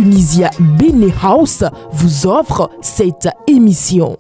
Tunisia Bénin House vous offre cette émission.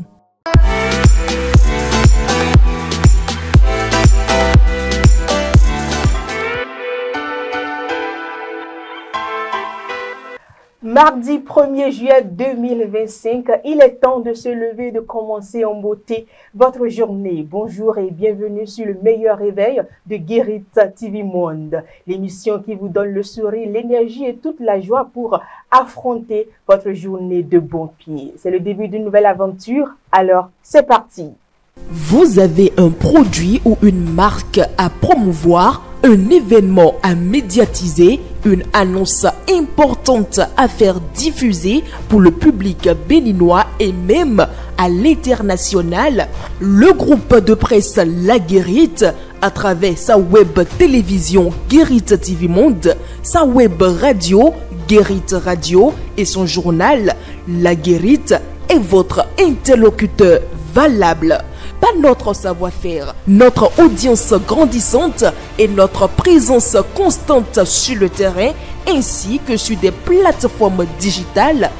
Mardi 1er juillet 2025, il est temps de se lever et de commencer en beauté votre journée. Bonjour et bienvenue sur le meilleur réveil de Guérit TV Monde, l'émission qui vous donne le sourire, l'énergie et toute la joie pour affronter votre journée de bon pied. C'est le début d'une nouvelle aventure, alors c'est parti. Vous avez un produit ou une marque à promouvoir, un événement à médiatiser, une annonce importante à faire diffuser pour le public béninois et même à l'international. Le groupe de presse La Guérite, à travers sa web télévision Guérit TV Monde, sa web radio Guérit Radio et son journal La Guérite est votre interlocuteur valable. Pas notre savoir-faire, notre audience grandissante et notre présence constante sur le terrain ainsi que sur des plateformes digitales,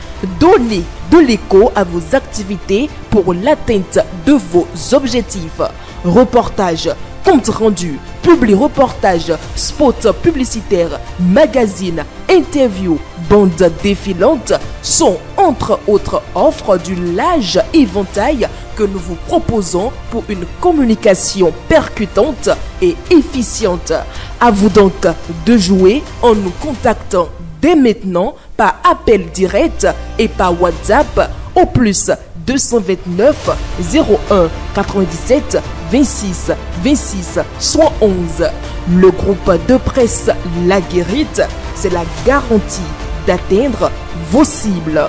donnez de l'écho à vos activités pour l'atteinte de vos objectifs. Reportages, comptes rendus, publi-reportages, spots publicitaires, magazines, interviews, bandes défilantes sont entre autres offres du large éventail que nous vous proposons pour une communication percutante et efficiente. À vous donc de jouer en nous contactant dès maintenant par appel direct et par WhatsApp au plus 229 01 97 26 26 111. Le groupe de presse La Guérite, c'est la garantie d'atteindre vos cibles.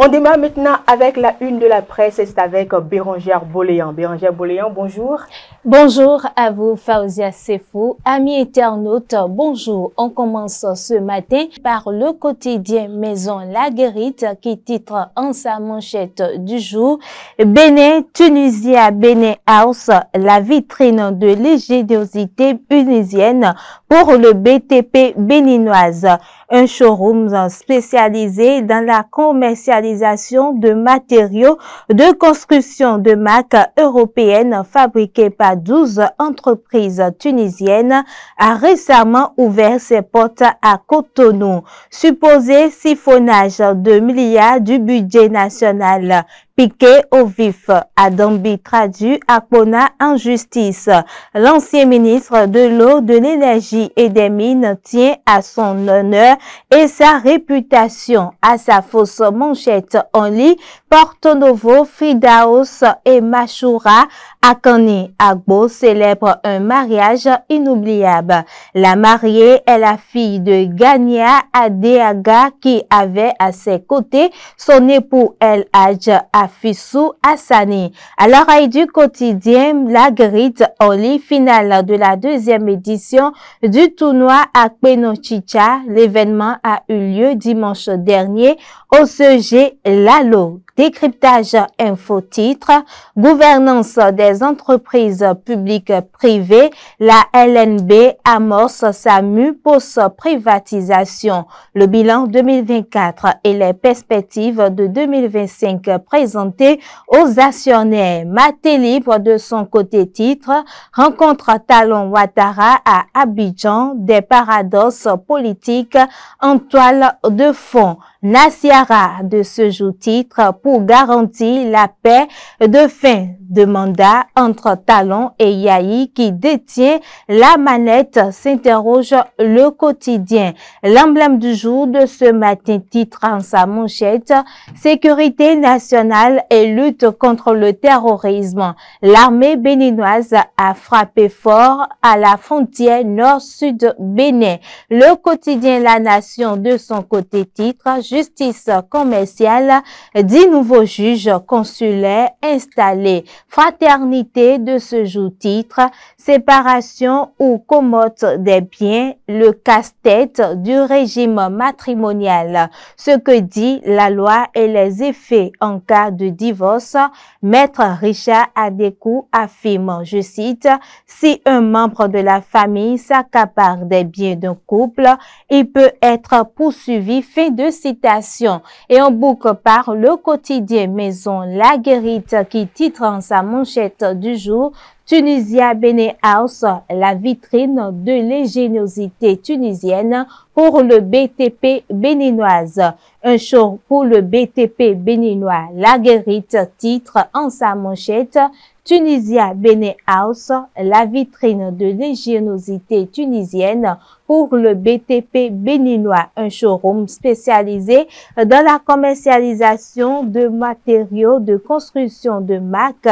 On démarre maintenant avec la une de la presse, c'est avec Bérangère Boléan. Bérangère Boléan, bonjour. Bonjour à vous, Faouzia Sefou. Amis internautes, bonjour. On commence ce matin par le quotidien Maison La Guérite qui titre en sa manchette du jour Bénin, Tunisia, Bénin House, la vitrine de l'ingéniosité tunisienne pour le BTP béninoise. Un showroom spécialisé dans la commercialisation de matériaux de construction de marques européennes fabriqués par 12 entreprises tunisiennes a récemment ouvert ses portes à Cotonou. Supposé siphonnage de milliards du budget national. Piqué au vif, Adambi traduit Akpona en justice. L'ancien ministre de l'eau, de l'énergie et des mines tient à son honneur et sa réputation. À sa fausse manchette en lit, Porto Novo, Fridaos et Machoura Akani Agbo célèbrent un mariage inoubliable. La mariée est la fille de Gania Adeaga qui avait à ses côtés son époux El Hadj Afissou Hassani. À l'oreille du quotidien, La Guérite en lit finale de la deuxième édition du tournoi à Penochicha. L'événement a eu lieu dimanche dernier au CG Lalo. Décryptage info titre, gouvernance des entreprises publiques privées, la LNB amorce sa mue post-privatisation. Le bilan 2024 et les perspectives de 2025 présentées aux actionnaires. Maté Libre de son côté titre, rencontre Talon Ouattara à Abidjan, des paradoxes politiques en toile de fond. Nasiara de ce jour titre pour garantir la paix de fin de mandat entre Talon et Yahi qui détient la manette, s'interroge le quotidien. L'emblème du jour de ce matin titre en sa manchette sécurité nationale et lutte contre le terrorisme. L'armée béninoise a frappé fort à la frontière nord-sud Bénin. Le quotidien La Nation de son côté titre justice commerciale, 10 nouveaux juges consulaires installés. Fraternité de ce jour-titre, séparation ou commote des biens, le casse-tête du régime matrimonial. Ce que dit la loi et les effets en cas de divorce, Maître Richard Adékou affirme, je cite, « Si un membre de la famille s'accapare des biens d'un couple, il peut être poursuivi. » Fin de citation. Et on boucle par le quotidien Maison La Guérite qui titre en sa manchette du jour Tunisia Benin House, la vitrine de l'ingéniosité tunisienne pour le BTP béninoise. Un show pour le BTP béninois. La Guérite titre en sa manchette Tunisia Benin House, la vitrine de l'ingéniosité tunisienne pour le BTP béninois, un showroom spécialisé dans la commercialisation de matériaux de construction de marques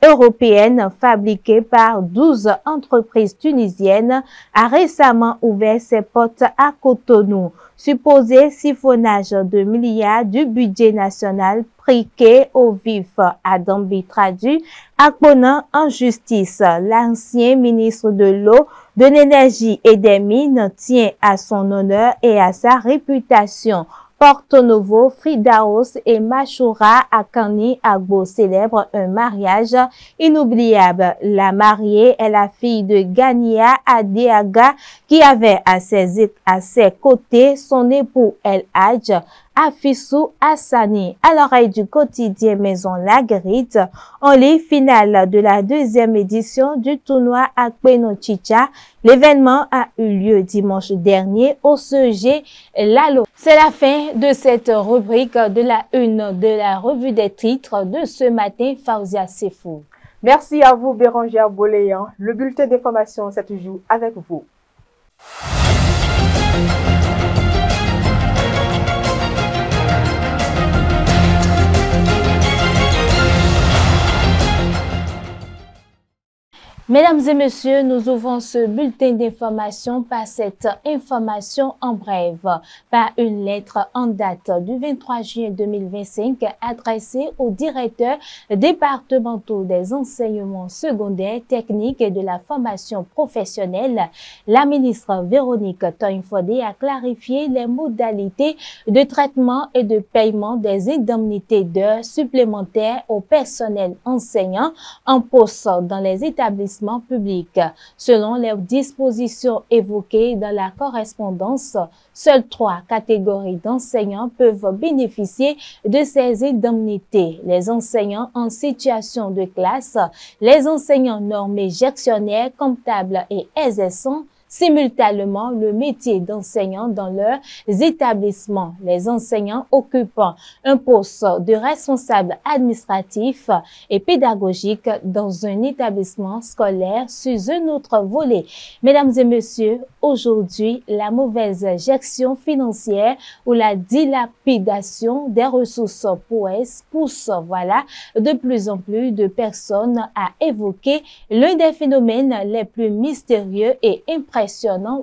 européennes fabriquées par 12 entreprises tunisiennes, a récemment ouvert ses portes à Cotonou. Supposé siphonnage de milliards du budget national priqué au vif, Adambi traduit, Akbonan en justice. L'ancien ministre de l'eau, de l'énergie et des mines tient à son honneur et à sa réputation. Porto Novo, Fridaos et Machoura Akani Agbo célèbrent un mariage inoubliable. La mariée est la fille de Gania Adeaga qui avait à ses côtés son époux El Hadj Afissou Hassani. À l'oreille du quotidien Maison La Guérite, on lit finale de la 2e édition du tournoi Akpeno Chicha. L'événement a eu lieu dimanche dernier au CG Lalo. C'est la fin de cette rubrique de la une de la revue des titres de ce matin. Faouzia Sefou. Merci à vous, Bérangère Boléan. Le bulletin d'information, c'est toujours avec vous. Mesdames et messieurs, nous ouvrons ce bulletin d'information par cette information en bref. Par une lettre en date du 23 juin 2025 adressée aux directeurs départementaux des enseignements secondaires, techniques et de la formation professionnelle, la ministre Véronique Togne-Fodé a clarifié les modalités de traitement et de paiement des indemnités d'heures supplémentaires au personnel enseignant en poste dans les établissements publics. Selon les dispositions évoquées dans la correspondance, seules 3 catégories d'enseignants peuvent bénéficier de ces indemnités. Les enseignants en situation de classe, les enseignants normés gestionnaires, comptables et exerçant simultanément le métier d'enseignant dans leurs établissements. Les enseignants occupant un poste de responsable administratif et pédagogique dans un établissement scolaire sous un autre volet. Mesdames et messieurs, aujourd'hui, la mauvaise gestion financière ou la dilapidation des ressources pousse de plus en plus de personnes à évoquer l'un des phénomènes les plus mystérieux et impressionnants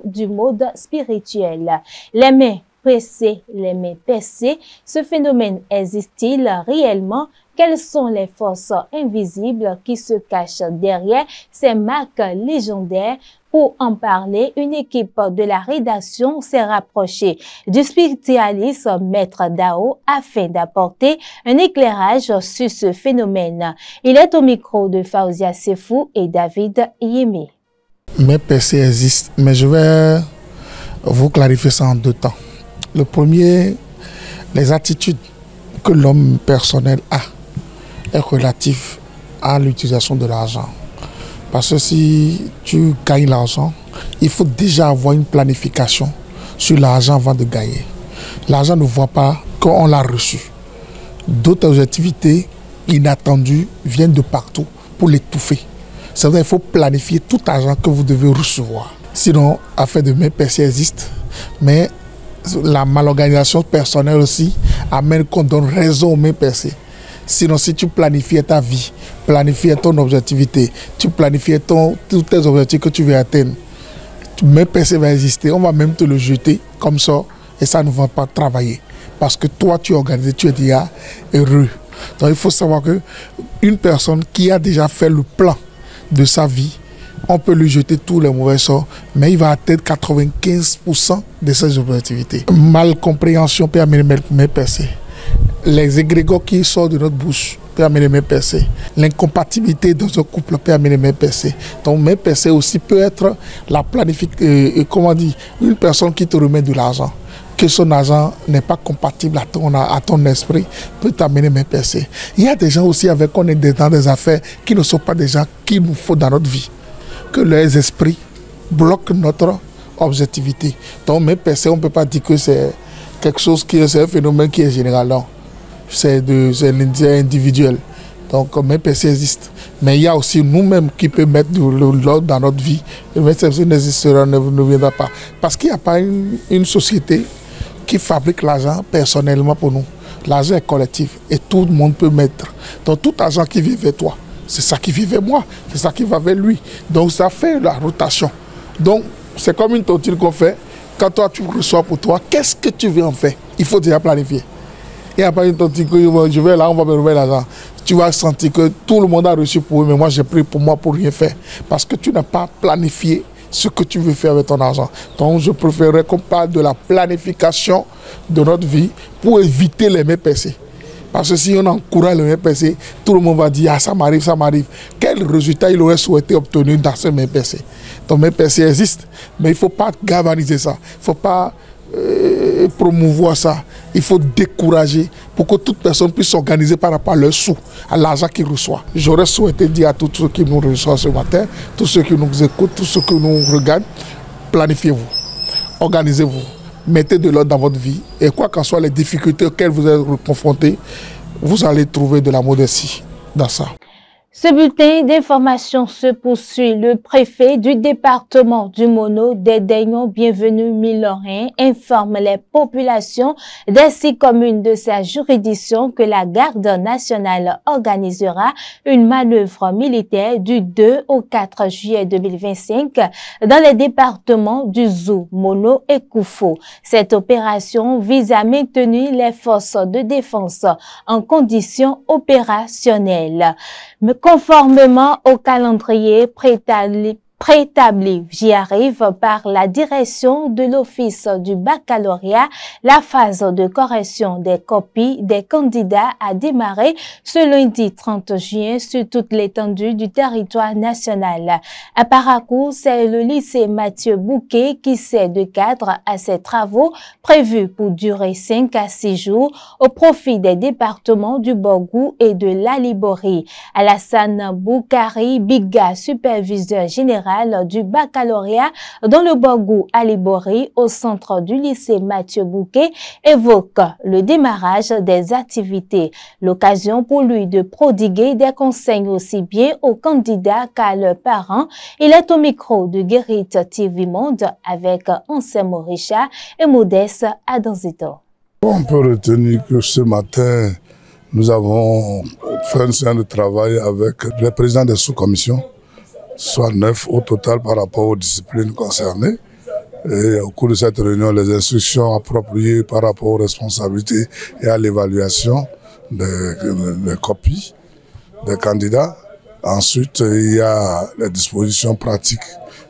du mode spirituel. Les mains pressées, les mains percées, ce phénomène existe-t-il réellement? Quelles sont les forces invisibles qui se cachent derrière ces marques légendaires? Pour en parler, une équipe de la rédaction s'est rapprochée du spiritualiste Maître Dao afin d'apporter un éclairage sur ce phénomène. Il est au micro de Faouzia Sefou et David Yémé. Mes PC existent, mais je vais vous clarifier ça en 2 temps. Le premier, les attitudes que l'homme personnel a est relative à l'utilisation de l'argent. Parce que si tu gagnes l'argent, il faut déjà avoir une planification sur l'argent avant de gagner. L'argent ne voit pas qu'on l'a reçu. D'autres activités inattendues viennent de partout pour l'étouffer. C'est-à-dire qu'il faut planifier tout argent que vous devez recevoir. Sinon, affaire de mes PC existe, mais la malorganisation personnelle aussi amène qu'on donne raison aux mes PC. Sinon, si tu planifies ta vie, planifies ton objectivité, tu planifies tous tes objectifs que tu veux atteindre, mes PC va exister, on va même te le jeter comme ça et ça ne va pas travailler. parce que toi, tu es organisé, tu es déjà heureux. Donc il faut savoir qu'une personne qui a déjà fait le plan de sa vie, on peut lui jeter tous les mauvais sorts, mais il va atteindre 95% de ses objectivités. Malcompréhension peut amener mes percées. Les égrégores qui sortent de notre bouche peut amener mes percées. L'incompatibilité dans un couple peut amener mes percées. Donc mes percées aussi peut être la planification, comment dire, une personne qui te remet de l'argent, que son argent n'est pas compatible à ton esprit, peut t'amener mes percées. Il y a des gens aussi avec qui on est dans des affaires qui ne sont pas des gens qu'il nous faut dans notre vie, que leurs esprits bloquent notre objectivité. Donc mes percées, on ne peut pas dire que c'est quelque chose qui est un phénomène qui est général, non. C'est individuel. Donc mes percées existent. Mais il y a aussi nous-mêmes qui peut mettre de l'ordre dans notre vie. Et mes percées n'existeront, ne viendra pas. Parce qu'il n'y a pas une société qui fabrique l'argent personnellement pour nous. L'argent est collectif et tout le monde peut mettre. Donc tout argent qui vient vers toi, c'est ça qui vient vers moi, c'est ça qui va vers lui. Donc ça fait la rotation. Donc c'est comme une tontine qu'on fait. Quand toi tu reçois pour toi, qu'est-ce que tu veux en faire? Il faut déjà planifier. Il n'y a pas une tontine que je vais là, on va me remettre l'argent. Tu vas sentir que tout le monde a reçu pour eux, mais moi j'ai pris pour moi pour rien faire. Parce que tu n'as pas planifié ce que tu veux faire avec ton argent. Donc je préférerais qu'on parle de la planification de notre vie pour éviter les mains percées. Parce que si on encourage les mains percées, tout le monde va dire « Ah, ça m'arrive, ça m'arrive ». Quel résultat il aurait souhaité obtenir dans ces mains percées? Donc mains percées existent, mais il ne faut pas galvaniser ça. Il ne faut pas promouvoir ça. Il faut décourager pour que toute personne puisse s'organiser par rapport à leurs sous, à l'argent qu'ils reçoivent. J'aurais souhaité dire à tous ceux qui nous reçoivent ce matin, tous ceux qui nous écoutent, tous ceux qui nous regardent, planifiez-vous, organisez-vous, mettez de l'ordre dans votre vie et quoi qu'en soient les difficultés auxquelles vous êtes confrontés, vous allez trouver de la modestie dans ça. Ce bulletin d'information se poursuit. Le préfet du département du Mono, Dédaignon Bienvenu Milorin, informe les populations des 6 communes de sa juridiction que la garde nationale organisera une manœuvre militaire du 2 au 4 juillet 2025 dans les départements du Zou, Mono et Koufo. Cette opération vise à maintenir les forces de défense en conditions opérationnelles. Mais conformément au calendrier préétabli, j'y arrive par la direction de l'Office du baccalauréat. La phase de correction des copies des candidats a démarré ce lundi 30 juin sur toute l'étendue du territoire national. À Parakou, c'est le lycée Mathieu Bouquet qui sert de cadre à ces travaux prévus pour durer 5 à 6 jours au profit des départements du Borgou et de l'Alibori. Alassane Boukari Biga, superviseur général du baccalauréat dans le Borgou Alibori au centre du lycée Mathieu Bouquet, évoque le démarrage des activités. L'occasion pour lui de prodiguer des conseils aussi bien aux candidats qu'à leurs parents. Il est au micro de Guérit TV Monde avec Anselmo Richard et Modeste Adanzito. On peut retenir que ce matin, nous avons fait une séance de travail avec les présidents des sous-commissions, soit 9 au total par rapport aux disciplines concernées. Et au cours de cette réunion, les instructions appropriées par rapport aux responsabilités et à l'évaluation des copies des candidats. Ensuite, il y a les dispositions pratiques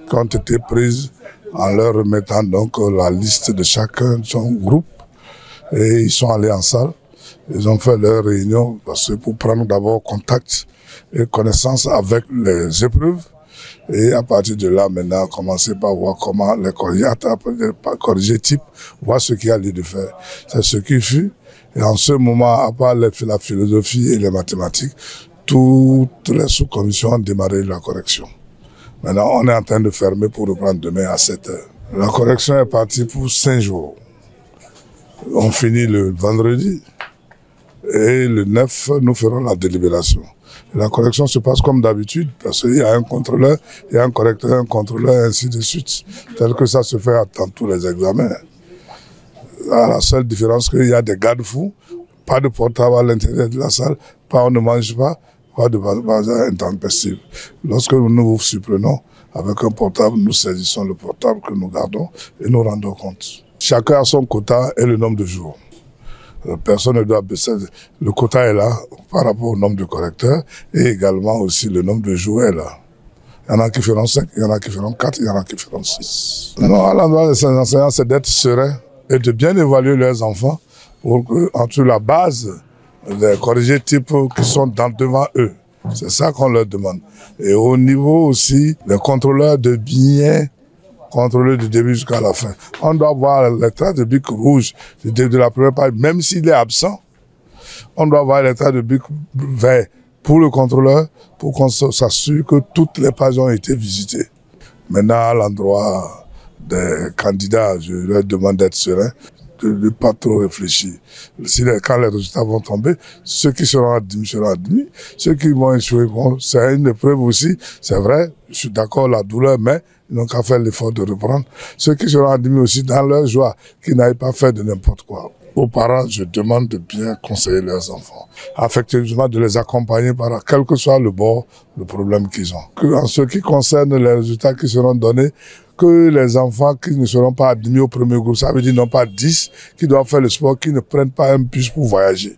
qui ont été prises en leur remettant donc la liste de chacun de son groupe. Et ils sont allés en salle. Ils ont fait leur réunion parce que pour prendre d'abord contact et connaissance avec les épreuves. Et à partir de là, maintenant, commencer par voir comment les corriger type, voir ce qu'il y a lieu de faire. C'est ce qui fut. Et en ce moment, à part la philosophie et les mathématiques, toutes les sous-commissions ont démarré la correction. Maintenant, on est en train de fermer pour reprendre demain à 7 heures. La correction est partie pour 5 jours. On finit le vendredi. Et le 9, nous ferons la délibération. La correction se passe comme d'habitude, parce qu'il y a un contrôleur, il y a un correcteur, un contrôleur, ainsi de suite, tel que ça se fait dans tous les examens. La seule différence, c'est qu'il y a des garde-fous, pas de portable à l'intérieur de la salle, on ne mange pas de bazar intempestif. Lorsque nous vous surprenons avec un portable, nous saisissons le portable que nous gardons et nous rendons compte. Chacun a son quota et le nombre de jours. Personne ne doit baisser. Le quota est là par rapport au nombre de correcteurs et également aussi le nombre de jouets est là. Il y en a qui feront 5, il y en a qui feront 4, il y en a qui feront 6. Non, à l'endroit de ces enseignants, c'est d'être serein et de bien évaluer leurs enfants pour que, entre la base, les corrigés types qui sont devant eux. C'est ça qu'on leur demande. Et au niveau aussi, les contrôleurs de bien contrôler du début jusqu'à la fin. On doit voir les traces de bic rouge de la première page, même s'il est absent. On doit voir les traces de bic vert pour le contrôleur, pour qu'on s'assure que toutes les pages ont été visitées. Maintenant, à l'endroit des candidats, je leur demande d'être serein, de ne pas trop réfléchir. Quand les résultats vont tomber, ceux qui seront admis seront admis. Ceux qui vont échouer, bon, c'est une épreuve aussi. C'est vrai, je suis d'accord, la douleur, mais ils n'ont qu'à faire l'effort de reprendre. Ceux qui seront admis aussi dans leur joie, qui n'aillent pas faire de n'importe quoi. Aux parents, je demande de bien conseiller leurs enfants. Affectueusement, de les accompagner par quel que soit le bord, le problème qu'ils ont. En ce qui concerne les résultats qui seront donnés, que les enfants qui ne seront pas admis au premier groupe, ça veut dire non pas 10, qui doivent faire le sport, qui ne prennent pas un bus pour voyager.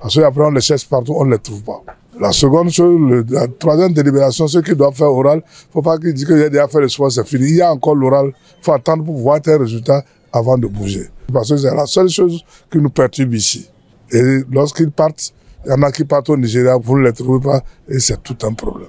Parce qu'après, on les cherche partout, on ne les trouve pas. La seconde chose, la troisième délibération, ceux qui doivent faire oral, faut pas qu'ils disent que j'ai déjà fait le sport, c'est fini. Il y a encore l'oral, faut attendre pour voir tes résultats avant de bouger. Parce que c'est la seule chose qui nous perturbe ici. Et lorsqu'ils partent, il y en a qui partent au Nigeria, vous ne les trouvez pas, et c'est tout un problème.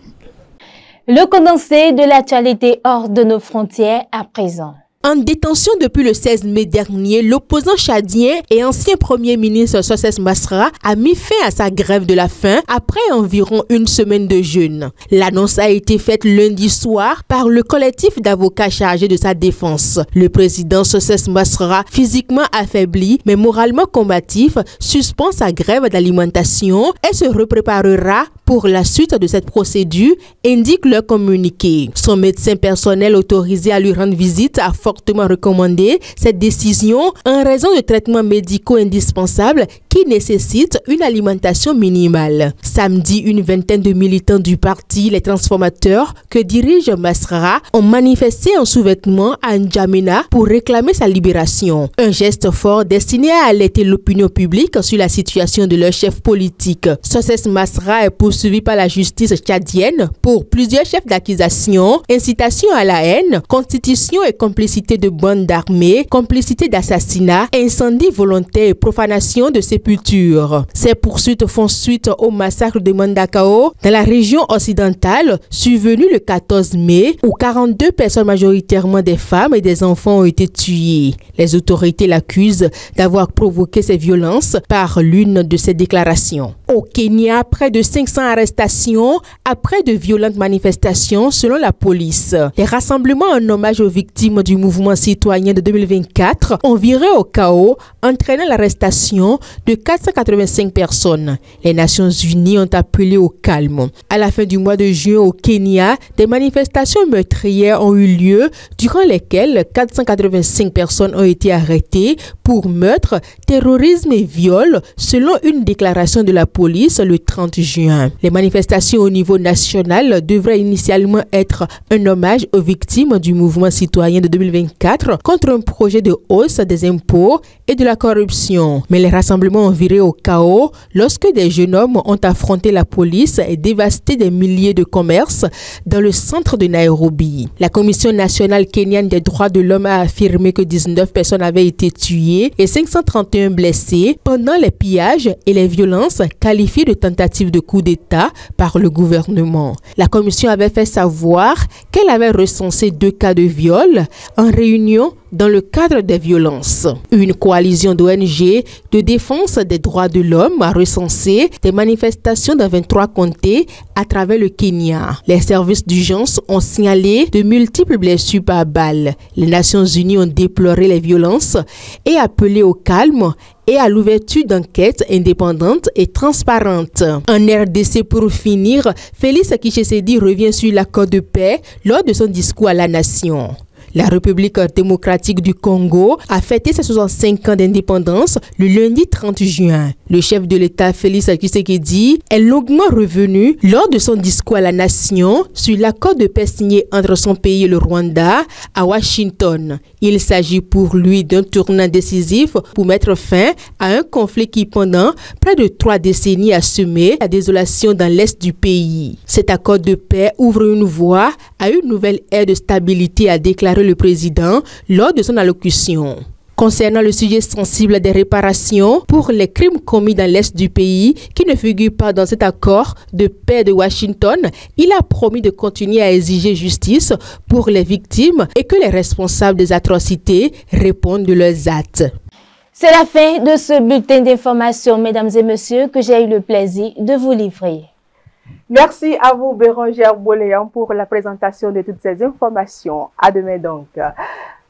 Le condensé de l'actualité hors de nos frontières à présent. En détention depuis le 16 mai dernier, l'opposant tchadien et ancien premier ministre Socès Masra a mis fin à sa grève de la faim après environ une semaine de jeûne. L'annonce a été faite lundi soir par le collectif d'avocats chargés de sa défense. Le président Socès Masra, physiquement affaibli mais moralement combatif, suspend sa grève d'alimentation et se repréparera pour la suite de cette procédure, indique le communiqué. Son médecin personnel autorisé à lui rendre visite a fortement recommandé cette décision en raison de traitements médicaux indispensables qui nécessitent une alimentation minimale. Samedi, une vingtaine de militants du parti Les Transformateurs que dirige Masra ont manifesté en sous-vêtements à N'Djamena pour réclamer sa libération. Un geste fort destiné à alerter l'opinion publique sur la situation de leur chef politique. Socès Masra est poursuivi par la justice tchadienne pour plusieurs chefs d'accusation, incitation à la haine, constitution et complicité de bandes d'armées, complicité d'assassinat, incendie volontaire et profanation de sépultures. Ces poursuites font suite au massacre de Mandakao dans la région occidentale, survenu le 14 mai, où 42 personnes, majoritairement des femmes et des enfants, ont été tuées. Les autorités l'accusent d'avoir provoqué ces violences par l'une de ses déclarations. Au Kenya, près de 500 arrestations après de violentes manifestations selon la police. Les rassemblements en hommage aux victimes du mouvement citoyen de 2024 ont viré au chaos, entraînant l'arrestation de 485 personnes. Les Nations Unies ont appelé au calme. À la fin du mois de juin au Kenya, des manifestations meurtrières ont eu lieu durant lesquelles 485 personnes ont été arrêtées pour meurtre, terrorisme et viol, selon une déclaration de la police le 30 juin. Les manifestations au niveau national devraient initialement être un hommage aux victimes du mouvement citoyen de 2024 contre un projet de hausse des impôts et de la corruption. Mais les rassemblements ont viré au chaos lorsque des jeunes hommes ont affronté la police et dévasté des milliers de commerces dans le centre de Nairobi. La Commission nationale kenyane des droits de l'homme a affirmé que 19 personnes avaient été tuées et 531 blessées pendant les pillages et les violences qualifiées de tentatives de coup d'État par le gouvernement. La commission avait fait savoir qu'elle avait recensé 2 cas de viol en réunion dans le cadre des violences. Une coalition d'ONG de défense des droits de l'homme a recensé des manifestations dans 23 comtés à travers le Kenya. Les services d'urgence ont signalé de multiples blessures par balle. Les Nations Unies ont déploré les violences et appelé au calme et à l'ouverture d'enquêtes indépendantes et transparentes. En RDC, pour finir, Félix Tshisekedi revient sur l'accord de paix lors de son discours à la nation. La République démocratique du Congo a fêté ses 65 ans d'indépendance le lundi 30 juin. Le chef de l'État, Félix Tshisekedi, est longuement revenu lors de son discours à la nation sur l'accord de paix signé entre son pays et le Rwanda à Washington. Il s'agit pour lui d'un tournant décisif pour mettre fin à un conflit qui, pendant près de 3 décennies, a semé la désolation dans l'est du pays. Cet accord de paix ouvre une voie à une nouvelle ère de stabilité, a déclaré le président lors de son allocution. Concernant le sujet sensible des réparations pour les crimes commis dans l'est du pays qui ne figurent pas dans cet accord de paix de Washington, il a promis de continuer à exiger justice pour les victimes et que les responsables des atrocités répondent de leurs actes. C'est la fin de ce bulletin d'information, mesdames et messieurs, que j'ai eu le plaisir de vous livrer. Merci à vous, Bérangère Boléan, pour la présentation de toutes ces informations. À demain donc.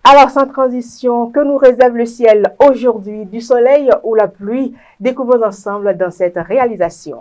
Alors, sans transition, que nous réserve le ciel aujourd'hui, du soleil ou la pluie? Découvrons ensemble dans cette réalisation.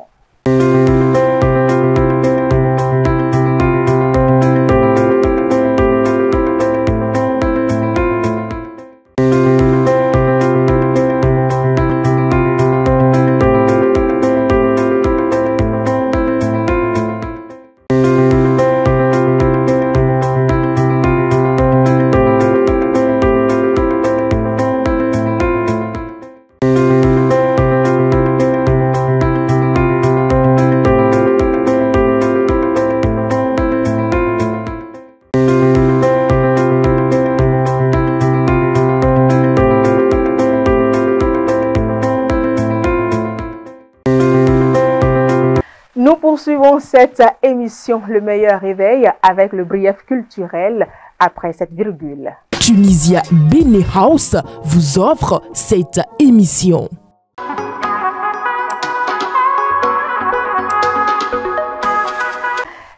Nous poursuivons cette émission Le meilleur réveil avec le brief culturel après cette virgule. Tunisia Bene House vous offre cette émission.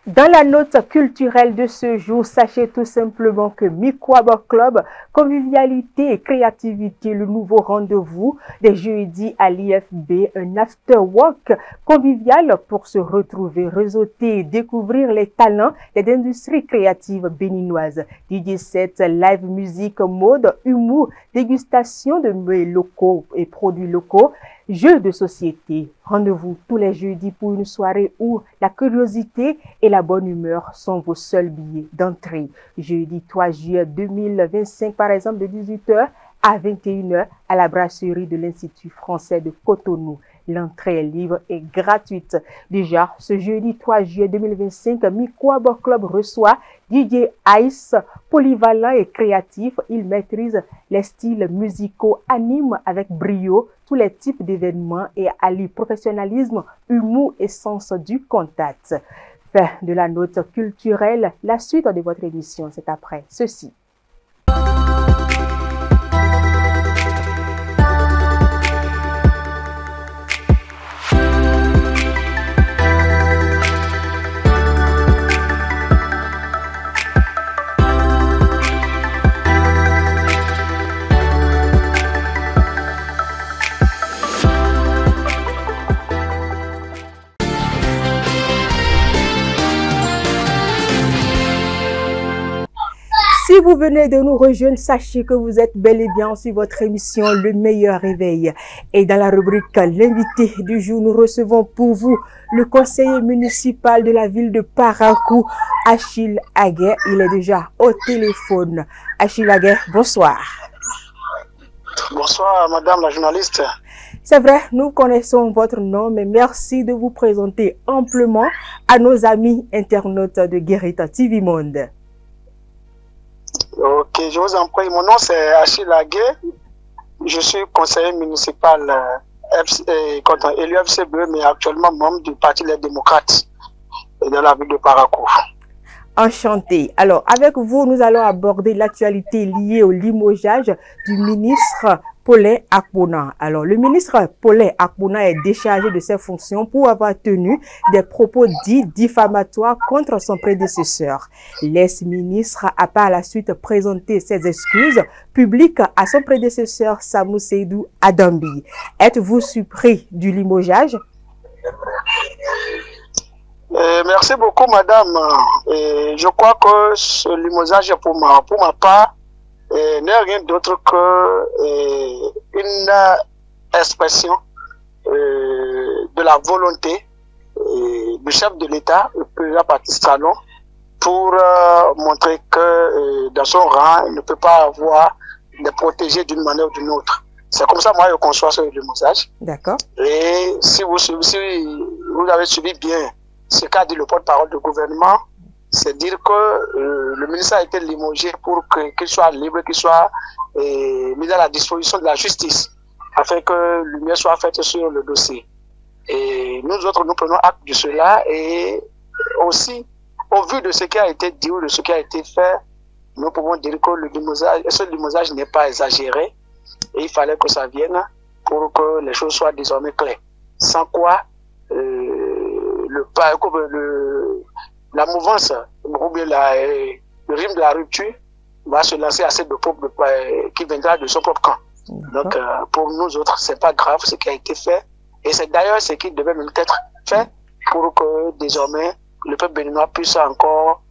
Dans la note culturelle de ce jour, sachez tout simplement que Mikwaba Club, convivialité et créativité, le nouveau rendez-vous des jeudis à l'IFB, un after-work convivial pour se retrouver, réseauter et découvrir les talents des industries créatives béninoises. DJ set, live musique, mode, humour, dégustation de mets locaux et produits locaux, jeux de société. Rendez-vous tous les jeudis pour une soirée où la curiosité et la bonne humeur sont vos seuls billets d'entrée. Jeudi 3 juillet 2025, par exemple, de 18h à 21h à la brasserie de l'Institut français de Cotonou. L'entrée est libre et gratuite. Déjà, ce jeudi 3 juillet 2025, Mikwaba Club reçoit DJ Ice, polyvalent et créatif. Il maîtrise les styles musicaux, anime avec brio tous les types d'événements et allie professionnalisme, humour et sens du contact. Fin de la note culturelle. La suite de votre émission, c'est après ceci. Si vous venez de nous rejoindre, sachez que vous êtes bel et bien sur votre émission Le meilleur réveil. Et dans la rubrique L'invité du jour, nous recevons pour vous le conseiller municipal de la ville de Parakou, Achille Aguet. Il est déjà au téléphone. Achille Aguet, bonsoir. Bonsoir, madame la journaliste. C'est vrai, nous connaissons votre nom, mais merci de vous présenter amplement à nos amis internautes de Guérita TV Monde. Ok, je vous en prie. Mon nom c'est Achille Aguet. Je suis conseiller municipal élu FCBE, mais actuellement membre du Parti des démocrates dans la ville de Parakou. Enchanté. Alors, avec vous, nous allons aborder l'actualité liée au limogeage du ministre Paulin Akpona. Alors, le ministre Paulin Akpona est déchargé de ses fonctions pour avoir tenu des propos dits diffamatoires contre son prédécesseur. L'ex-ministre a par la suite présenté ses excuses publiques à son prédécesseur Samou Seydou Adambi. Êtes-vous surpris du limogeage? Merci beaucoup, madame. Je crois que ce limogeage pour ma part n'est rien d'autre qu'une expression de la volonté du chef de l'État, le président Patrice Talon, pour montrer que dans son rang, il ne peut pas avoir de protégés d'une manière ou d'une autre. C'est comme ça, moi, je conçois ce limogeage. D'accord. Et si vous avez suivi bien ce qu'a dit le porte-parole du gouvernement, c'est dire que le ministre a été limogé pour qu'il soit libre, qu'il soit mis à la disposition de la justice, afin que lumière soit faite sur le dossier. Et nous autres, nous prenons acte de cela, et aussi, au vu de ce qui a été dit ou de ce qui a été fait, nous pouvons dire que ce limogeage n'est pas exagéré, et il fallait que ça vienne pour que les choses soient désormais claires. Sans quoi, la mouvance, ou bien le rythme de la rupture va se lancer à cette peuple qui viendra de son propre camp. Donc, pour nous autres, c'est pas grave ce qui a été fait. Et c'est d'ailleurs ce qui devait même être fait pour que désormais le peuple béninois puisse encore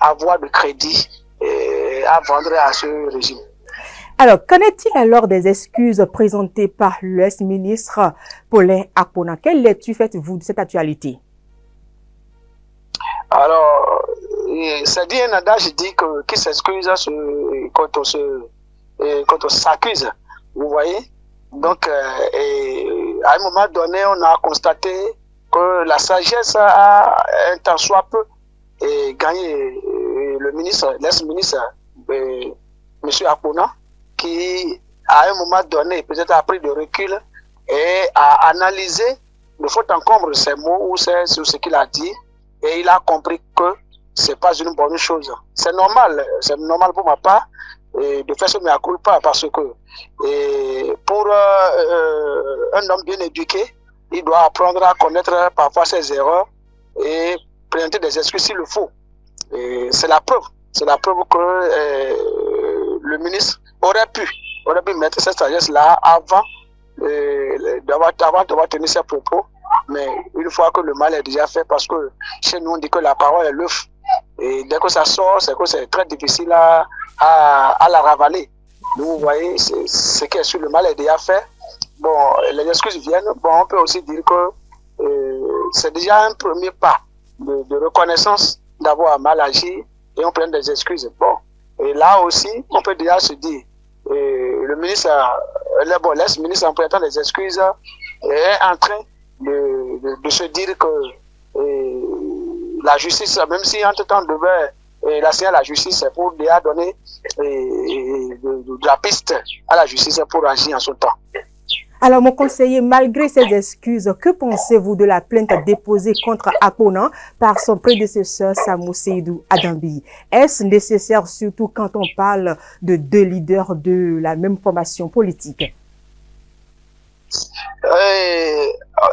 avoir de crédit à vendre à ce régime. Alors, qu'en est-il alors des excuses présentées par l'ex-ministre Paulin Akpona? Quelle lecture faites-vous de cette actualité? Alors, c'est dit un adage dit que qui s'excuse quand on s'accuse, vous voyez. Donc, à un moment donné, on a constaté que la sagesse a un temps soit peu gagné le ministre, l'ex-ministre, M. Akpona, qui, à un moment donné, peut-être a pris de recul et a analysé de fond en comble ses mots ou sur ce qu'il a dit, et il a compris que c'est pas une bonne chose. C'est normal pour ma part de faire ce mea culpa, parce que pour un homme bien éduqué, il doit apprendre à connaître parfois ses erreurs et présenter des excuses s'il le faut. C'est la preuve que le ministre aurait pu mettre cette sagesse-là avant d'avoir tenu ses propos, mais une fois que le mal est déjà fait, parce que chez nous on dit que la parole est l'œuf, et dès que ça sort, c'est que c'est très difficile à la ravaler. Donc vous voyez, ce qui est sur le mal est déjà fait. Bon, les excuses viennent. Bon, on peut aussi dire que c'est déjà un premier pas de reconnaissance d'avoir mal agi, et on prend des excuses. Bon, et là aussi, on peut déjà se dire, le ministre, l'ex-ministre en présentant des excuses, est en train de se dire que la justice, même si entre-temps devait l'assigner à la justice, c'est pour déjà donner de la piste à la justice pour agir en son temps. Alors, mon conseiller, malgré ces excuses, que pensez-vous de la plainte déposée contre Akpona par son prédécesseur Samou Seydou Adambi? Est-ce nécessaire, surtout quand on parle de deux leaders de la même formation politique?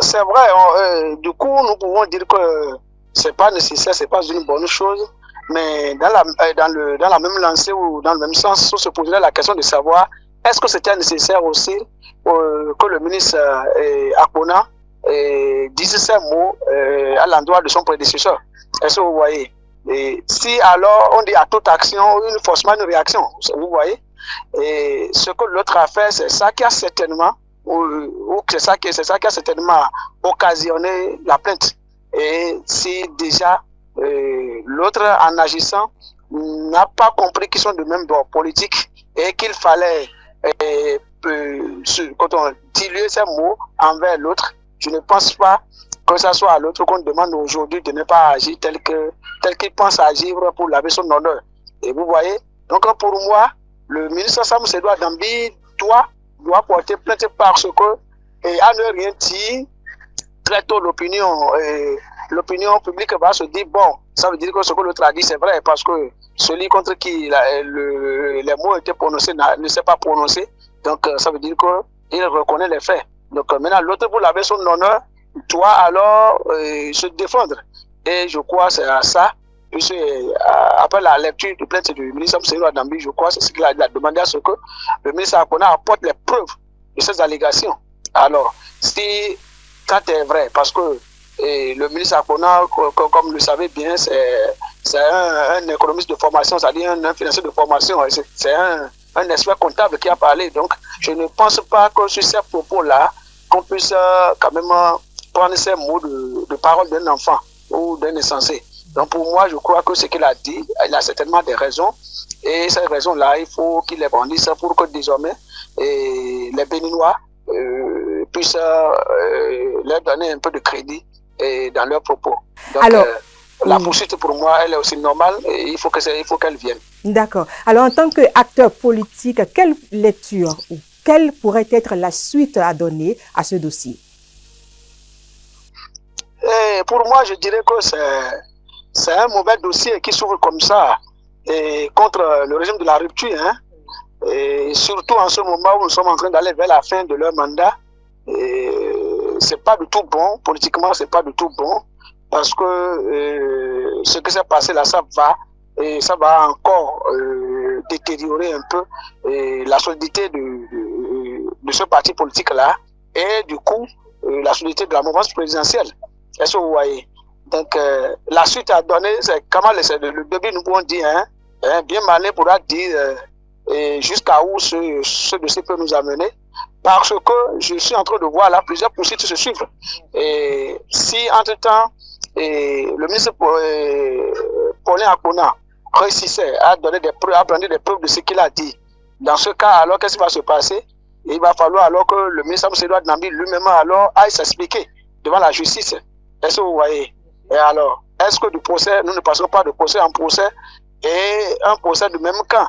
C'est vrai, du coup, nous pouvons dire que c'est pas nécessaire, c'est pas une bonne chose, mais dans la même lancée ou dans le même sens, on se poserait la question de savoir est-ce que c'était nécessaire aussi que le ministre Akpona dise ces mots à l'endroit de son prédécesseur. Est-ce que vous voyez? Et si alors on dit à toute action, forcément une réaction, vous voyez? Et ce que l'autre a fait, c'est ça qui a certainement, c'est ça qui a certainement occasionné la plainte. Et si déjà l'autre, en agissant, n'a pas compris qu'ils sont de même bord politique et qu'il fallait quand on diluer ces mots envers l'autre, je ne pense pas que ce soit à l'autre qu'on demande aujourd'hui de ne pas agir tel qu'il pense agir pour laver son honneur. Et vous voyez, donc pour moi, le ministre Samou Seydou Adambi doit porter plainte parce que, à ne rien dire, très tôt l'opinion publique va se dire, bon, ça veut dire que ce que l'autre a dit c'est vrai, parce que celui contre qui les mots étaient prononcés ne s'est pas prononcé, donc ça veut dire qu'il reconnaît les faits. Donc maintenant l'autre, pour laver son honneur, doit alors se défendre. Et je crois que c'est à ça, puisque après la lecture de plainte du ministre Seydou Adambi, je crois que c'est ce qu'il a demandé à ce que le ministre Akpona apporte les preuves de ces allégations. Alors, si quand c'est vrai, parce que Et le ministre Akpona, comme vous le savez bien, c'est un économiste de formation, c'est-à-dire un financier de formation. C'est un expert comptable qui a parlé. Donc, je ne pense pas que sur ces propos-là, qu'on puisse quand même prendre ces mots de parole d'un enfant ou d'un insensé. Donc, pour moi, je crois que ce qu'il a dit, il a certainement des raisons. Et ces raisons-là, il faut qu'il les brandisse pour que désormais les Béninois puissent leur donner un peu de crédit dans leurs propos. Donc, alors, la poursuite pour moi, elle est aussi normale et il faut qu'elle vienne. D'accord. Alors, en tant qu'acteur politique, quelle lecture ou quelle pourrait être la suite à donner à ce dossier? Et pour moi, je dirais que c'est un mauvais dossier qui s'ouvre comme ça et contre le régime de la rupture. Hein. Et surtout en ce moment où nous sommes en train d'aller vers la fin de leur mandat. C'est pas du tout bon, politiquement, c'est pas du tout bon. Parce que ce qui s'est passé là, ça va encore détériorer un peu la solidité de ce parti politique-là et du coup, la solidité de la mouvance présidentielle. Est-ce que vous voyez? Donc, la suite à donner, c'est comment le début, nous pouvons dire, hein, bien malin pourra dire jusqu'à où ce dossier peut nous amener. Parce que je suis en train de voir là plusieurs poursuites se suivre. Et si, entre-temps, le ministre Paulin Akpona réussissait à donner des preuves, à prendre des preuves de ce qu'il a dit, dans ce cas, alors qu'est-ce qui va se passer? Il va falloir alors que le ministre Edouard Nambi lui-même alors aille s'expliquer devant la justice. Est-ce que vous voyez? Et alors, est-ce que du procès, nous ne passons pas de procès en procès et un procès du même camp?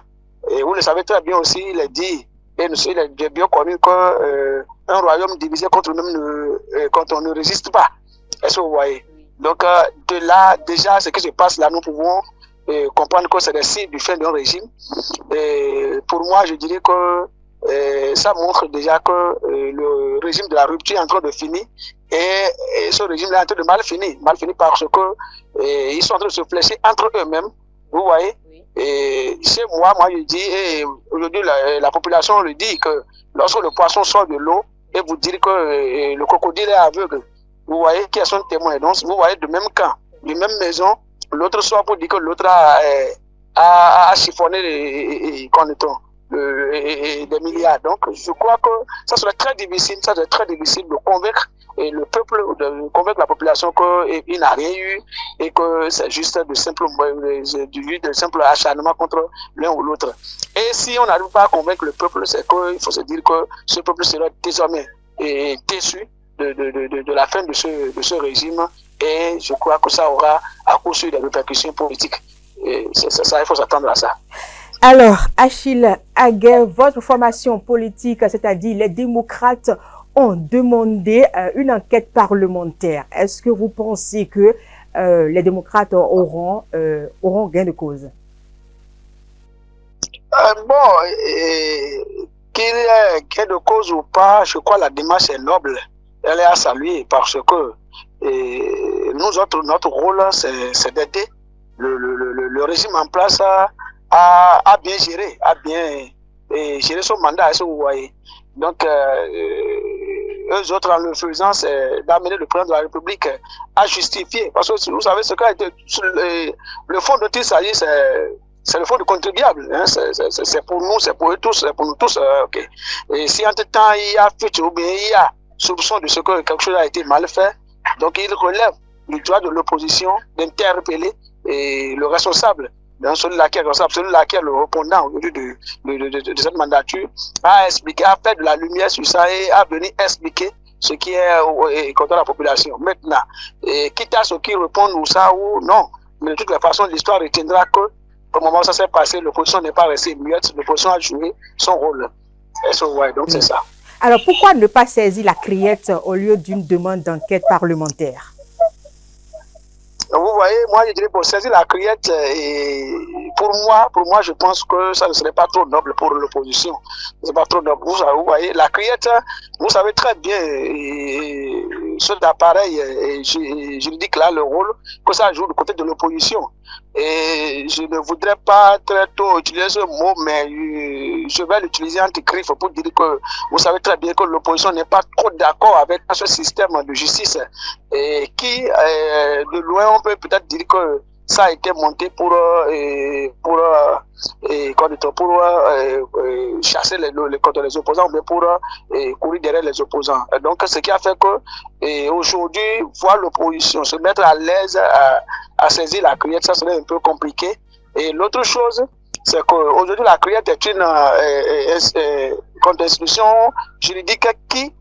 Et vous le savez très bien aussi, il est dit, et il est bien connu qu'un royaume divisé contre lui-même quand on ne résiste pas. Est-ce que vous voyez? Donc, de là, déjà, ce qui se passe là, nous pouvons comprendre que c'est le signe du fin d'un régime. Et pour moi, je dirais que ça montre déjà que le régime de la rupture est en train de finir et ce régime-là est en train de mal finir parce que ils sont en train de se flécher entre eux-mêmes. Vous voyez? Et chez moi, je dis, et aujourd'hui, la population le dit que lorsque le poisson sort de l'eau et vous dites que le crocodile est aveugle, vous voyez qui est son témoin. Donc, vous voyez de même camp, de même maison, l'autre sort pour dire que l'autre a chiffonné des milliards. Donc, je crois que ça serait très difficile, de convaincre le peuple, de convaincre la population qu'il n'a rien eu et que c'est juste de simple acharnement contre l'un ou l'autre. Et si on n'arrive pas à convaincre le peuple, c'est qu'il faut se dire que ce peuple sera désormais déçu de la fin de ce régime et je crois que ça aura à coup sûr des répercussions politiques. Et c'est ça, il faut s'attendre à ça. Alors, Achille Aguer, votre formation politique, c'est-à-dire les démocrates, ont demandé une enquête parlementaire. Est-ce que vous pensez que les démocrates auront gain de cause? Qu'il y ait gain de cause ou pas, je crois que la démarche est noble. Elle est à saluer parce que notre rôle, c'est d'aider le régime en place à bien gérer, gérer son mandat, est-ce que vous voyez. Donc, eux autres, en le faisant, c'est d'amener le président de la République à justifier. Parce que vous savez, ce qu'a été le fonds dont il s'agit, c'est le fonds du contribuable. Hein, c'est pour nous, c'est pour eux tous, c'est pour nous tous. Okay. Et si entre-temps, il y a fuite ou bien il y a soupçon de ce que quelque chose a été mal fait, donc il relève du droit de l'opposition d'interpeller le responsable. Celui-là qui est le répondant aujourd'hui de cette mandature, à expliquer, à faire de la lumière sur ça et à venir expliquer ce qui est contre la population. Maintenant, quitte à ce qu'ils répondent ou ça ou non, mais de toutes les façons, l'histoire retiendra que au moment où ça s'est passé, l'opposition n'est pas restée muette, l'opposition a joué son rôle. Donc c'est ça. Alors pourquoi ne pas saisir la criette au lieu d'une demande d'enquête parlementaire? Vous voyez, moi je dirais pour saisir la criette, pour moi je pense que ça ne serait pas trop noble pour l'opposition. C'est pas trop noble. Vous voyez, la criette, vous savez très bien cet appareil juridique-là, le rôle que ça joue du côté de l'opposition. Et je ne voudrais pas très tôt utiliser ce mot, mais je vais l'utiliser entre griffes pour dire que vous savez très bien que l'opposition n'est pas trop d'accord avec ce système de justice et qui, de loin, on peut peut-être dire que ça a été monté pour chasser contre les opposants, mais pour courir derrière les opposants. Donc, ce qui a fait que aujourd'hui, voir l'opposition se mettre à l'aise à saisir la cueillette, ça serait un peu compliqué. Et l'autre chose, c'est qu'aujourd'hui, la cueillette est une institution juridique qui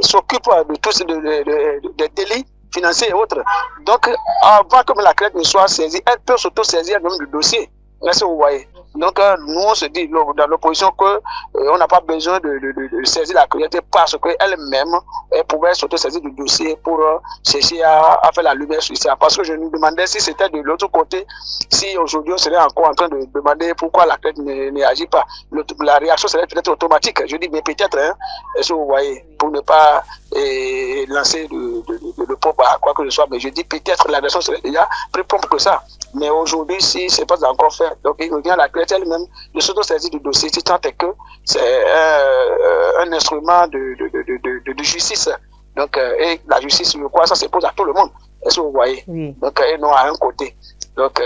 s'occupe de tous des délits financiers et autres. Donc, avant que la cueillette ne soit saisie, elle peut s'auto-saisir même du dossier. Là, vous voyez. Donc, nous, on se dit dans l'opposition qu'on n'a pas besoin de saisir la cueillette parce qu'elle-même, elle pouvait s'auto-saisir du dossier pour chercher à faire la lumière sur ça. Parce que je nous demandais si c'était de l'autre côté, si aujourd'hui on serait encore en train de demander pourquoi la cueillette ne agit pas. La réaction serait peut-être automatique. Je dis, mais peut-être, hein, est-ce que vous voyez, pour ne pas lancer le propre à quoi que ce soit. Mais je dis, peut-être la réaction serait déjà plus prompte que ça. Mais aujourd'hui, si ce n'est pas encore fait, donc il revient à la cueillette elle-même de s'auto-saisir du dossier, si tant est que c'est un instrument de justice. Donc, et la justice, je crois, ça s'impose à tout le monde. Est-ce que vous voyez? Oui. Donc, et non à un côté. Donc,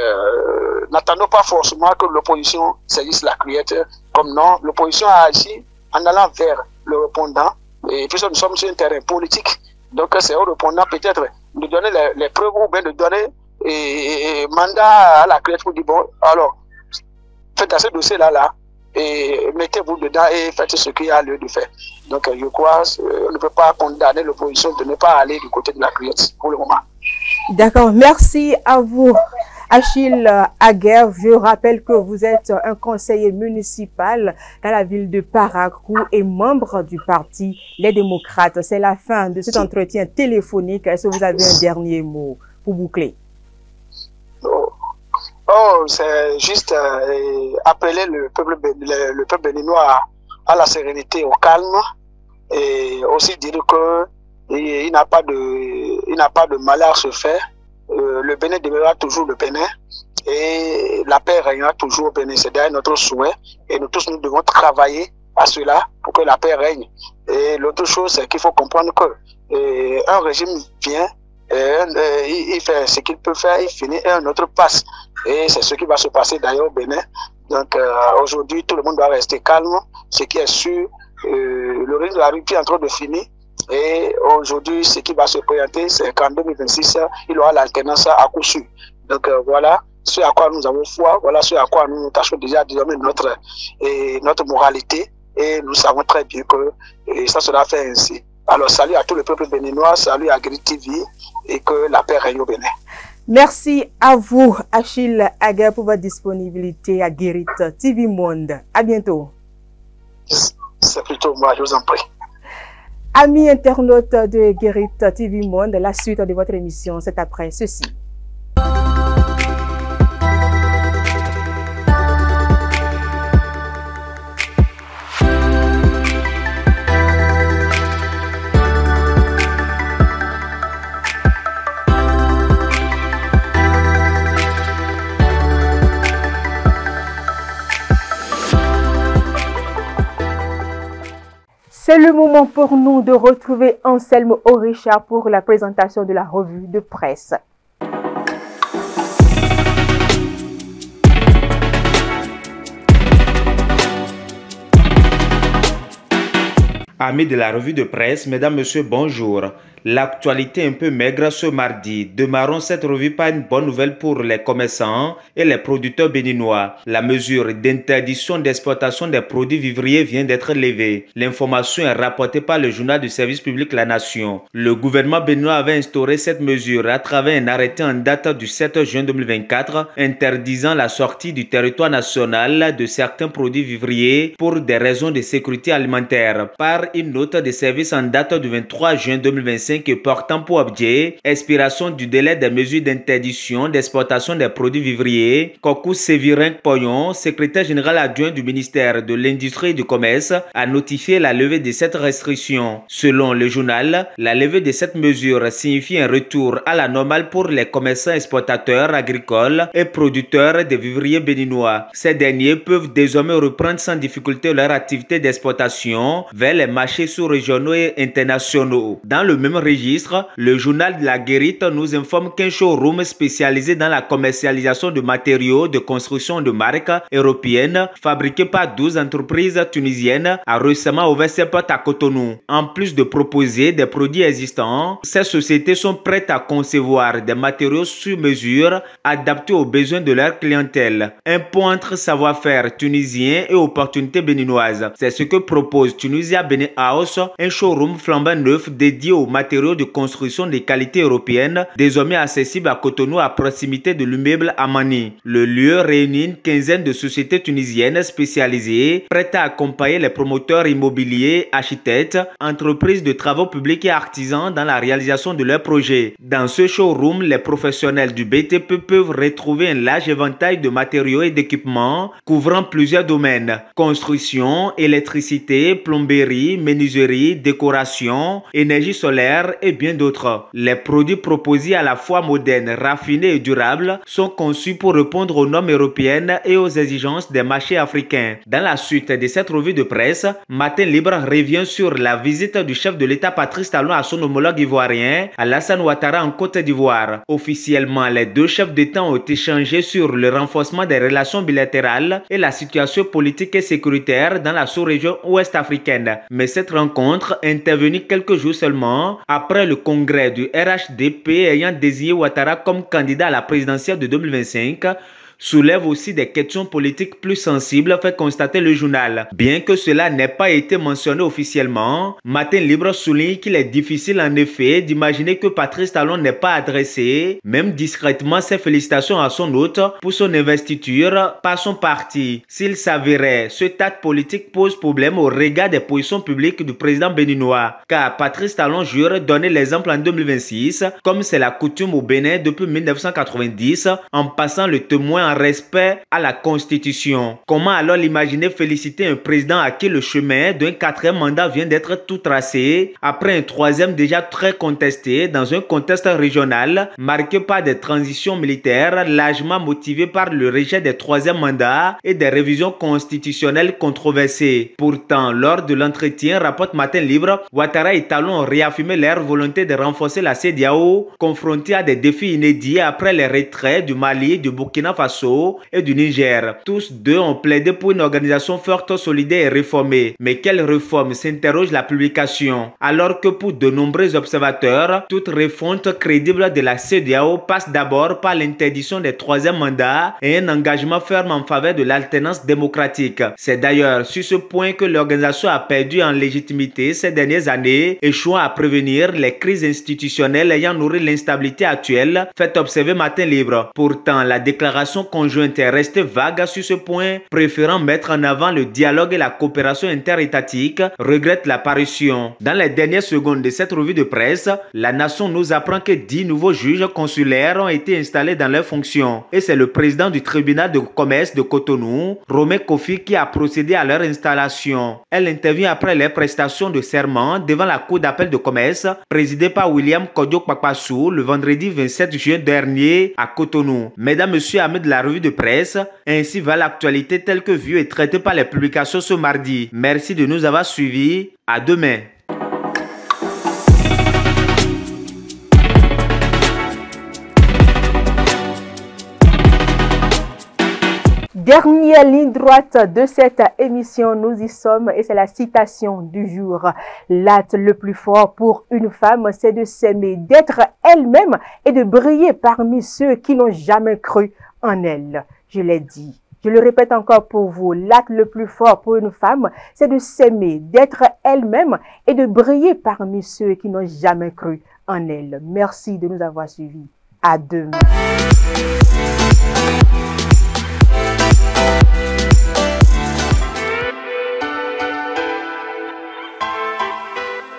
n'attendons pas forcément que l'opposition saisisse la cueillette. Comme non, l'opposition a agi en allant vers le répondant. Et puis, nous sommes sur un terrain politique. Donc, c'est au répondant peut-être de donner les preuves ou bien de donner mandat à la cueillette pour dire, bon, alors, faites à ce dossier-là, et mettez-vous dedans et faites ce qu'il y a lieu de faire. Donc, je crois on ne peut pas condamner l'opposition de ne pas aller du côté de la cueillette pour le moment. D'accord, merci à vous, Achille Aguerre. Je rappelle que vous êtes un conseiller municipal dans la ville de Parakou et membre du parti Les Démocrates. C'est la fin de cet entretien téléphonique. Est-ce que vous avez un dernier mot pour boucler? Oh, c'est juste appeler le peuple béninois à la sérénité, au calme, et aussi dire que il n'a pas de malheur à se faire. Le Bénin demeurera toujours le Bénin et la paix régnera toujours au Bénin. C'est d'ailleurs notre souhait et nous tous nous devons travailler à cela pour que la paix règne. Et l'autre chose, c'est qu'il faut comprendre que un régime vient, il fait ce qu'il peut faire, il finit et un autre passe. Et c'est ce qui va se passer d'ailleurs au Bénin. Donc aujourd'hui, tout le monde doit rester calme. Ce qui est sûr, le règne de la rupture est en train de finir. Et aujourd'hui, ce qui va se présenter, c'est qu'en 2026, il y aura l'alternance à coup sûr. Donc voilà ce à quoi nous avons foi, voilà ce à quoi nous tâchons déjà désormais notre moralité. Et nous savons très bien que ça sera fait ainsi. Alors salut à tout le peuple béninois, salut à Guérit TV et que la paix règne au Bénin. Merci à vous, Achille Aguerre, pour votre disponibilité à Guérit TV Monde. À bientôt. C'est plutôt moi, je vous en prie. Amis internautes de Guérit TV Monde, la suite de votre émission, c'est après ceci. C'est le moment pour nous de retrouver Anselme Orisha pour la présentation de la revue de presse. Amis de la revue de presse, mesdames, messieurs, bonjour. L'actualité un peu maigre ce mardi. Démarrons cette revue par une bonne nouvelle pour les commerçants et les producteurs béninois. La mesure d'interdiction d'exportation des produits vivriers vient d'être levée. L'information est rapportée par le journal du service public La Nation. Le gouvernement béninois avait instauré cette mesure à travers un arrêté en date du 7 juin 2024 interdisant la sortie du territoire national de certains produits vivriers pour des raisons de sécurité alimentaire. Par une note de service en date du 23 juin 2025 portant pour objet expiration du délai des mesures d'interdiction d'exportation des produits vivriers. Kokou Sévirin Poyon, secrétaire général adjoint du ministère de l'Industrie et du Commerce, a notifié la levée de cette restriction. Selon le journal, la levée de cette mesure signifie un retour à la normale pour les commerçants exportateurs agricoles et producteurs de vivriers béninois. Ces derniers peuvent désormais reprendre sans difficulté leur activité d'exportation vers les marchés sous-régionaux et internationaux. Dans le même registre, le journal de la Guérite nous informe qu'un showroom spécialisé dans la commercialisation de matériaux de construction de marques européennes fabriqués par 12 entreprises tunisiennes a récemment ouvert ses portes à Cotonou. En plus de proposer des produits existants, ces sociétés sont prêtes à concevoir des matériaux sur mesure adaptés aux besoins de leur clientèle. Un pont entre savoir-faire tunisien et opportunités béninoises. C'est ce que propose Tunisia Benin House, un showroom flambant neuf dédié aux matériaux de construction de qualité européenne, désormais accessible à Cotonou à proximité de l'immeuble Amani. Le lieu réunit une quinzaine de sociétés tunisiennes spécialisées, prêtes à accompagner les promoteurs immobiliers, architectes, entreprises de travaux publics et artisans dans la réalisation de leurs projets. Dans ce showroom, les professionnels du BTP peuvent retrouver un large éventail de matériaux et d'équipements couvrant plusieurs domaines: construction, électricité, plomberie, menuiserie, décoration, énergie solaire et bien d'autres. Les produits proposés à la fois modernes, raffinés et durables sont conçus pour répondre aux normes européennes et aux exigences des marchés africains. Dans la suite de cette revue de presse, Matin Libre revient sur la visite du chef de l'État Patrice Talon à son homologue ivoirien, Alassane Ouattara, en Côte d'Ivoire. Officiellement, les deux chefs d'État ont échangé sur le renforcement des relations bilatérales et la situation politique et sécuritaire dans la sous-région ouest africaine. Mais cette rencontre, intervenue quelques jours seulement après le congrès du RHDP ayant désigné Ouattara comme candidat à la présidentielle de 2025, soulève aussi des questions politiques plus sensibles, fait constater le journal. Bien que cela n'ait pas été mentionné officiellement, Matin Libre souligne qu'il est difficile en effet d'imaginer que Patrice Talon n'ait pas adressé, même discrètement, ses félicitations à son hôte pour son investiture par son parti. S'il s'avérait, ce acte politique pose problème au regard des positions publiques du président béninois, car Patrice Talon jure donner l'exemple en 2026, comme c'est la coutume au Bénin depuis 1990, en passant le témoin en respect à la Constitution. Comment alors l'imaginer féliciter un président à qui le chemin d'un 4e mandat vient d'être tout tracé, après un 3e déjà très contesté dans un contexte régional marqué par des transitions militaires largement motivées par le rejet des 3e mandats et des révisions constitutionnelles controversées. Pourtant, lors de l'entretien, rapporte Matin Libre, Ouattara et Talon ont réaffirmé leur volonté de renforcer la CEDEAO, confrontée à des défis inédits après les retraits du Mali, du Burkina Faso et du Niger. Tous deux ont plaidé pour une organisation forte, solidaire et réformée. Mais quelle réforme, s'interroge la publication. Alors que pour de nombreux observateurs, toute refonte crédible de la CEDEAO passe d'abord par l'interdiction des 3e mandats et un engagement ferme en faveur de l'alternance démocratique. C'est d'ailleurs sur ce point que l'organisation a perdu en légitimité ces dernières années, échouant à prévenir les crises institutionnelles ayant nourri l'instabilité actuelle, fait observer Matin Libre. Pourtant, la déclaration conjointe est restée vague sur ce point, préférant mettre en avant le dialogue et la coopération interétatique, regrette l'apparition. Dans les dernières secondes de cette revue de presse, la Nation nous apprend que 10 nouveaux juges consulaires ont été installés dans leurs fonctions. Et c'est le président du tribunal de commerce de Cotonou, Romain Kofi, qui a procédé à leur installation. Elle intervient après les prestations de serment devant la cour d'appel de commerce, présidée par William Kodjo Kpakpassou, le vendredi 27 juin dernier à Cotonou. Mesdames, Messieurs, amis de la revue de presse, ainsi va l'actualité telle que vue et traitée par les publications ce mardi. Merci de nous avoir suivis. À demain. Dernière ligne droite de cette émission, nous y sommes et c'est la citation du jour. L'acte le plus fort pour une femme, c'est de s'aimer, d'être elle-même et de briller parmi ceux qui n'ont jamais cru en elle. Je l'ai dit. Je le répète encore pour vous, l'acte le plus fort pour une femme, c'est de s'aimer, d'être elle-même et de briller parmi ceux qui n'ont jamais cru en elle. Merci de nous avoir suivis. À demain.